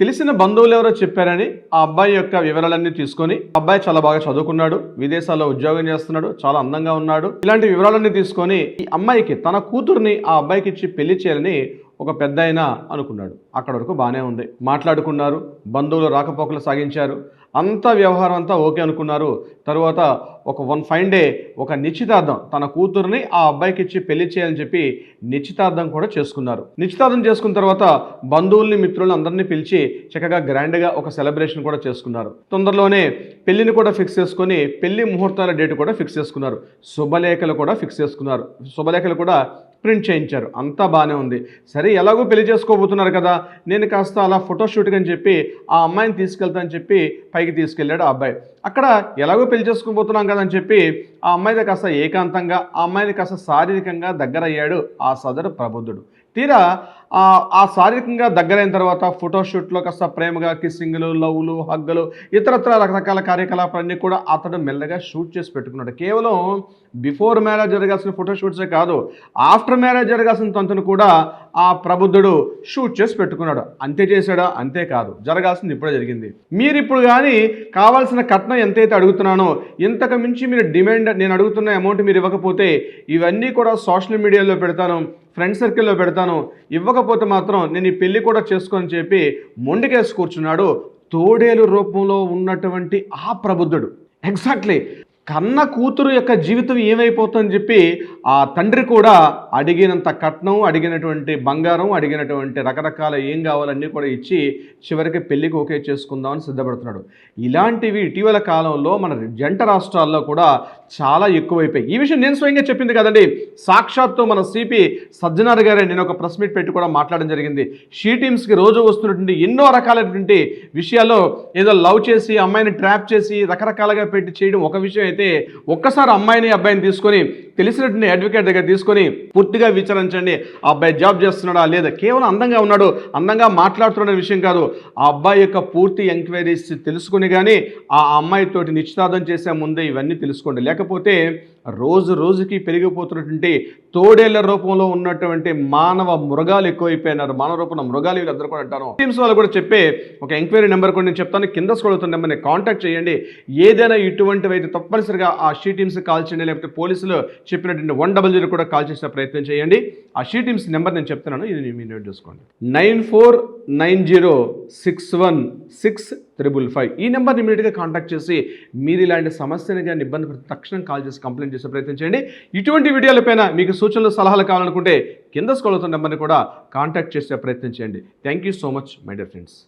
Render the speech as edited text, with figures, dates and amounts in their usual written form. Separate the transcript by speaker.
Speaker 1: తెలిసిన బంధువులు ఎవరో చెప్పారని ఆ అబ్బాయి యొక్క వివరాలన్నీ తీసుకొని అబ్బాయి చాలా బాగా చదువుకున్నాడు, విదేశాల్లో ఉద్యోగం చేస్తున్నాడు, చాలా అందంగా ఉన్నాడు. ఇలాంటి వివరాలన్నీ తీసుకొని ఈ అమ్మాయికి తన కూతుర్ని ఆ అబ్బాయికి ఇచ్చి పెళ్లి చేయాలని ఒక పెద్దాయన అనుకున్నాడు. అక్కడ వరకు బాగానే ఉంది. మాట్లాడుకున్నారు, బంధువులు రాకపోకలు సాగించారు, అంతా వ్యవహారం అంతా ఓకే అనుకున్నారు. తరువాత ఒక ఫైన్ డే ఒక నిశ్చితార్థం, తన కూతుర్ని ఆ అబ్బాయికి ఇచ్చి పెళ్లి చేయాలని చెప్పి నిశ్చితార్థం కూడా చేసుకున్నారు. నిశ్చితార్థం చేసుకున్న తర్వాత బంధువుల్ని మిత్రులను అందరినీ పిలిచి చక్కగా గ్రాండ్గా ఒక సెలబ్రేషన్ కూడా చేసుకున్నారు. తొందరలోనే పెళ్లిని కూడా ఫిక్స్ చేసుకొని పెళ్లి ముహూర్తాల డేట్ కూడా ఫిక్స్ చేసుకున్నారు. శుభలేఖలు కూడా ఫిక్స్ చేసుకున్నారు. శుభలేఖలు కూడా ప్రింట్ చేయించారు. అంతా బాగానే ఉంది. సరే, ఎలాగో పెళ్లి చేసుకోబోతున్నారు కదా, నేను కాస్త అలా ఫోటోషూట్కి అని చెప్పి ఆ అమ్మాయిని తీసుకెళ్తానని చెప్పి పైకి తీసుకెళ్ళాడు ఆ అబ్బాయి. అక్కడ ఎలాగో పెళ్లి చేసుకోబోతున్నాం కదా అని చెప్పి ఆ అమ్మాయితో కాస్త ఏకాంతంగా ఆ అమ్మాయిని కాస్త శారీరకంగా దగ్గరయ్యాడు ఆ సదరు ప్రబుద్ధుడు. తీరా ఆ శారీరకంగా దగ్గరైన తర్వాత ఫోటోషూట్లో కాస్త ప్రేమగా కిస్సింగ్లు, లవ్లు, హగ్గులు, ఇతరత్ర రకరకాల కార్యకలాపాలన్నీ కూడా అతడు మెల్లగా షూట్ చేసి పెట్టుకున్నాడు. కేవలం బిఫోర్ మ్యారేజ్ జరగాల్సిన ఫోటోషూట్సే కాదు, ఆఫ్టర్ మ్యారేజ్ జరగాల్సిన తంతును కూడా ఆ ప్రబుద్ధుడు షూట్ చేసి పెట్టుకున్నాడు. అంతే చేశాడా? అంతే కాదు, జరగాల్సింది ఇప్పుడే జరిగింది. మీరు ఇప్పుడు కానీ కావాల్సిన కట్నం ఎంతైతే అడుగుతున్నానో ఇంతకు మించి మీరు డిమాండ్, నేను అడుగుతున్న అమౌంట్ మీరు ఇవ్వకపోతే ఇవన్నీ కూడా సోషల్ మీడియాలో పెడతాను, ఫ్రెండ్ సర్కిల్లో పెడతాను, ఇవ్వకపోతే మాత్రం నేను ఈ పెళ్లి కూడా చేసుకొని చెప్పి మొండికేసి కూర్చున్నాడు తోడేలు రూపంలో ఉన్నటువంటి ఆ ప్రబుద్ధుడు. ఎగ్జాక్ట్లీ కన్న కూతురు యొక్క జీవితం ఏమైపోతుందని చెప్పి ఆ తండ్రి కూడా అడిగినంత కట్నం, అడిగినటువంటి బంగారం, అడిగినటువంటి రకరకాల ఏం కావాలన్నీ కూడా ఇచ్చి చివరికి పెళ్లికి ఓకే చేసుకుందామని సిద్ధపడుతున్నాడు. ఇలాంటివి ఇటీవల కాలంలో మన జంట రాష్ట్రాల్లో కూడా చాలా ఎక్కువైపోయాయి. ఈ విషయం నేను స్వయంగా చెప్పింది కదండి, సాక్షాత్తు మన సిపి సజ్జనార్ గారే నేను ఒక ప్రెస్ మీట్ పెట్టి కూడా మాట్లాడడం జరిగింది. షీ టీమ్స్కి రోజు వస్తున్నటువంటి ఎన్నో రకాలైనటువంటి విషయాల్లో ఏదో లవ్ చేసి అమ్మాయిని ట్రాప్ చేసి రకరకాలుగా పెట్టి చేయడం ఒక విషయం అయితే, ఒక్కసారి అమ్మాయిని అబ్బాయిని తీసుకొని తెలిసినటువంటి అడ్వకేట్ దగ్గర తీసుకొని పూర్తిగా విచారించండి, ఆ అబ్బాయి జాబ్ చేస్తున్నాడా లేదా, కేవలం అందంగా ఉన్నాడు, అందంగా మాట్లాడుతున్న విషయం కాదు, ఆ అబ్బాయి యొక్క పూర్తి ఎంక్వైరీస్ తెలుసుకుని కానీ ఆ అమ్మాయితోటి నిశ్చితార్థం చేసే ముందే ఇవన్నీ తెలుసుకోండి. లేకపోతే రోజు రోజుకి పెరిగిపోతున్నటువంటి తోడేళ్ల రూపంలో ఉన్నటువంటి మానవ మృగాలు ఎక్కువైపోయినారు. మానవ రూపంలో మృగాలు వీళ్ళందరూ కూడా అంటారు. టీమ్స్ వాళ్ళు కూడా చెప్పే ఒక ఎంక్వైరీ నెంబర్ కూడా నేను చెప్తాను, కింద స్క్రోల్ అవుతున్న నెంబర్ని కాంటాక్ట్ చేయండి. ఏదైనా ఇటువంటివి అయితే తప్పనిసరిగా ఆ షీ టీమ్స్ కాల్ చేయండి, లేకపోతే పోలీసులు చెప్పినటువంటి 100 కూడా కాల్ చేసే ప్రయత్నం చేయండి. ఆ షీ టీమ్స్ నెంబర్ నేను చెప్తున్నాను, ఇది మీరు నోట్ చేసుకోండి. 9490616555 ఈ నెంబర్ని ఇమీడియట్గా కాంటాక్ట్ చేసి మీరు ఇలాంటి సమస్యని కానీ ఇబ్బంది పడితే తక్షణం కాల్ చేసి కంప్లైంట్ చేసే ప్రయత్నం చేయండి. ఇటువంటి వీడియోలపైన మీకు సూచనలు సలహాలు కావాలనుకుంటే కింద స్క్రోల్ అవుతున్న నెంబర్ని కూడా కాంటాక్ట్ చేసే ప్రయత్నం చేయండి. Thank you so much my dear friends.